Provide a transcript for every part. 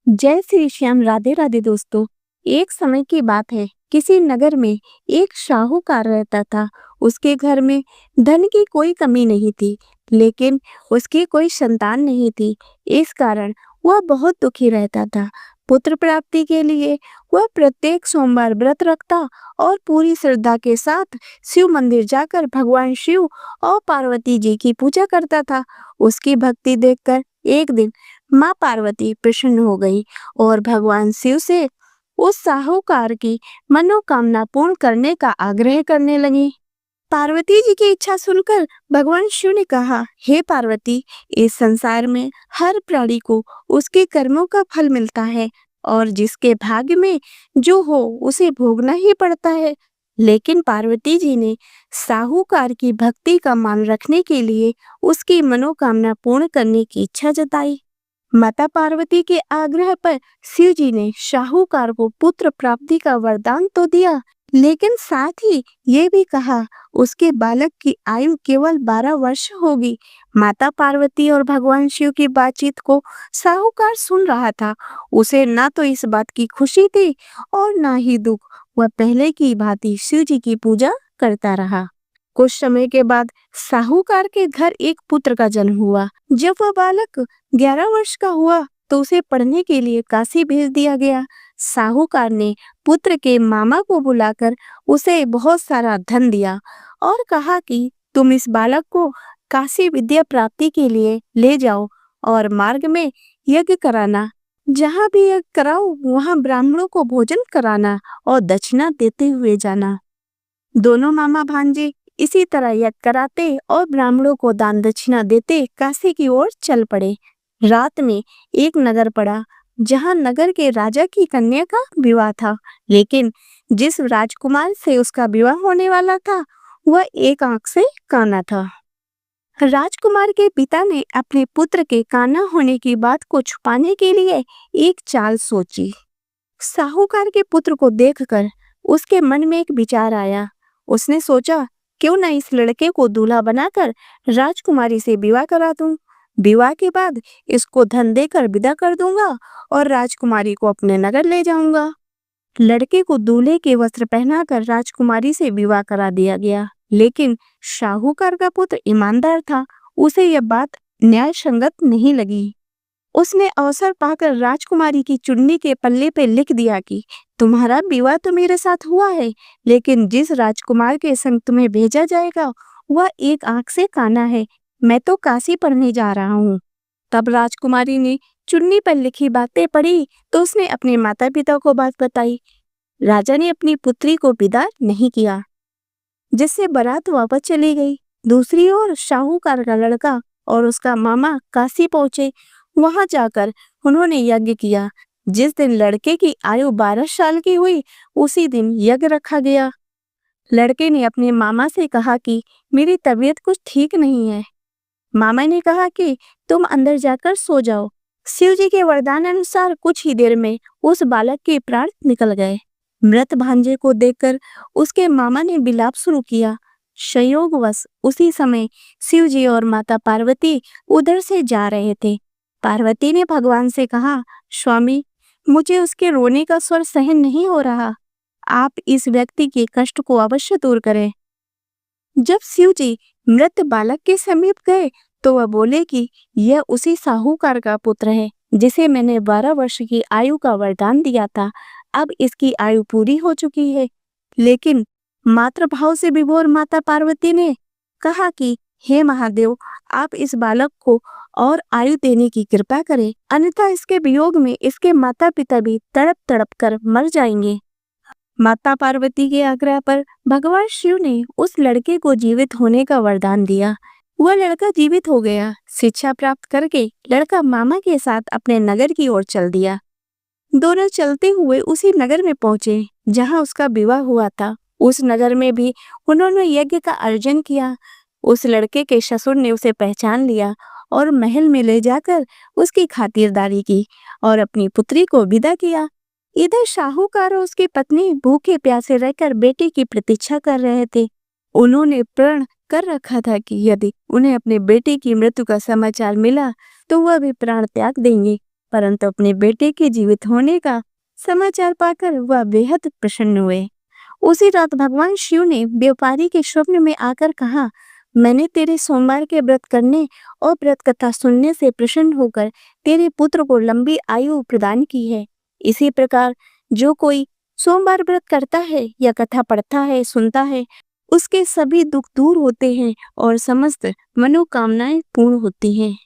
जय श्री श्याम, राधे राधे दोस्तों। एक समय की बात है, किसी नगर में एक साहूकार रहता था। उसके घर में धन की कोई कमी नहीं थी, लेकिन उसकी कोई संतान नहीं थी। इस कारण वह बहुत दुखी रहता था। पुत्र प्राप्ति के लिए वह प्रत्येक सोमवार व्रत रखता और पूरी श्रद्धा के साथ शिव मंदिर जाकर भगवान शिव और पार्वती जी की पूजा करता था। उसकी भक्ति देखकर एक दिन माँ पार्वती प्रसन्न हो गई और भगवान शिव से उस साहूकार की मनोकामना पूर्ण करने का आग्रह करने लगी। पार्वती जी की इच्छा सुनकर भगवान शिव ने कहा, हे पार्वती, इस संसार में हर प्राणी को उसके कर्मों का फल मिलता है और जिसके भाग्य में जो हो उसे भोगना ही पड़ता है। लेकिन पार्वती जी ने साहूकार की भक्ति का मान रखने के लिए उसकी मनोकामना पूर्ण करने की इच्छा जताई। माता पार्वती के आग्रह पर शिव जी ने साहूकार को पुत्र प्राप्ति का वरदान तो दिया, लेकिन साथ ही ये भी कहा उसके बालक की आयु केवल 12 वर्ष होगी। माता पार्वती और भगवान शिव की बातचीत को साहूकार सुन रहा था। उसे ना तो इस बात की खुशी थी और ना ही दुख। वह पहले की भांति शिव जी की पूजा करता रहा। कुछ समय के बाद साहूकार के घर एक पुत्र का जन्म हुआ। जब वह बालक 11 वर्ष का हुआ तो उसे पढ़ने के लिए काशी भेज दिया गया। साहूकार ने पुत्र के मामा को बुलाकर उसे बहुत सारा धन दिया और कहा कि तुम इस बालक को काशी विद्या प्राप्ति के लिए ले जाओ और मार्ग में यज्ञ कराना। जहाँ भी यज्ञ कराओ वहाँ ब्राह्मणों को भोजन कराना और दक्षिणा देते हुए जाना। दोनों मामा भांजे इसी तरह यज्ञ कराते और ब्राह्मणों को दान दक्षिणा देते काशी की ओर चल पड़े। रात में एक नगर पड़ा जहां नगर के राजा की कन्या का विवाह था, लेकिन जिस राजकुमार से उसका विवाह होने वाला था वह एक आंख से काना था। राजकुमार के पिता ने अपने पुत्र के काना होने की बात को छुपाने के लिए एक चाल सोची। साहूकार के पुत्र को देखकर उसके मन में एक विचार आया। उसने सोचा, क्यों न इस लड़के को दूल्हा बनाकर राजकुमारी से विवाह करा दूं। विवाह के बाद इसको धन देकर विदा कर दूंगा और राजकुमारी को अपने नगर ले जाऊंगा। लड़के को दूल्हे के वस्त्र पहनाकर राजकुमारी से विवाह करा दिया गया, लेकिन साहूकार का पुत्र ईमानदार था। उसे यह बात न्याय संगत नहीं लगी। उसने अवसर पाकर राजकुमारी की चुन्नी के पल्ले पे लिख दिया कि तुम्हारा विवाह तो मेरे साथ हुआ है, लेकिन जिस राजकुमार के संग तुम्हें भेजा जाएगा वह एक आंख से काना है। मैं तो काशी पढ़ने जा रहा हूँ। तब राजकुमारी ने चुन्नी पर लिखी बातें पढ़ी तो उसने अपने माता पिता को बात बताई। राजा ने अपनी पुत्री को विदा नहीं किया, जिससे बारात वापस चली गई। दूसरी ओर साहूकार का लड़का और उसका मामा काशी पहुंचे। वहां जाकर उन्होंने यज्ञ किया। जिस दिन लड़के की आयु 12 साल की हुई उसी दिन यज्ञ रखा गया। लड़के ने अपने मामा से कहा कि मेरी तबीयत कुछ ठीक नहीं है। मामा ने कहा कि तुम अंदर जाकर सो जाओ। शिव जी के वरदान अनुसार कुछ ही देर में उस बालक के प्राण निकल गए। मृत भांजे को देखकर उसके मामा ने विलाप शुरू किया। संयोगवश उसी समय शिव जी और माता पार्वती उधर से जा रहे थे। पार्वती ने भगवान से कहा, स्वामी, मुझे उसके रोने का स्वर सहन नहीं हो रहा। आप इस व्यक्ति के कष्ट को अवश्य दूर करें। जब शिव जी मृत बालक के समीप गए तो वह बोले कि यह उसी साहूकार का पुत्र है जिसे मैंने 12 वर्ष की आयु का वरदान दिया था। अब इसकी आयु पूरी हो चुकी है। लेकिन मातृभाव से विभोर माता पार्वती ने कहा कि हे महादेव, आप इस बालक को और आयु देने की कृपा करें, अन्यथा इसके वियोग में इसके माता पिता भी तड़प तड़प कर मर जाएंगे। माता पार्वती के आग्रह पर भगवान शिव ने उस लड़के को जीवित होने का वरदान दिया। वह लड़का जीवित हो गया। शिक्षा प्राप्त करके लड़का मामा के साथ अपने नगर की ओर चल दिया। दोनों चलते हुए उसी नगर में पहुंचे जहां उसका विवाह हुआ था। उस नगर में भी उन्होंने यज्ञ का आयोजन किया। उस लड़के के ससुर ने उसे पहचान लिया और महल में ले जाकर उसकी खातिरदारी की और अपनी पुत्री को विदा किया। इधर साहूकार और उसकी पत्नी भूखे प्यासे रहकर बेटे की प्रतीक्षा कर रहे थे। उन्होंने प्रण कर रखा था कि यदि उन्हें अपने बेटे की मृत्यु का समाचार मिला तो वह भी प्राण त्याग देंगे। परंतु अपने बेटे के जीवित होने का समाचार पाकर वह बेहद प्रसन्न हुए। उसी रात भगवान शिव ने व्यापारी के स्वप्न में आकर कहा, मैंने तेरे सोमवार के व्रत करने और व्रत कथा सुनने से प्रसन्न होकर तेरे पुत्र को लंबी आयु प्रदान की है। इसी प्रकार जो कोई सोमवार व्रत करता है या कथा पढ़ता है, सुनता है, उसके सभी दुख दूर होते हैं और समस्त मनोकामनाएं पूर्ण होती हैं।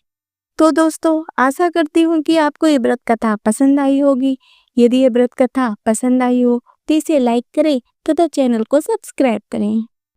तो दोस्तों, आशा करती हूँ कि आपको ये व्रत कथा पसंद आई होगी। यदि ये व्रत कथा पसंद आई हो तो इसे लाइक करें तथा चैनल को सब्सक्राइब करें।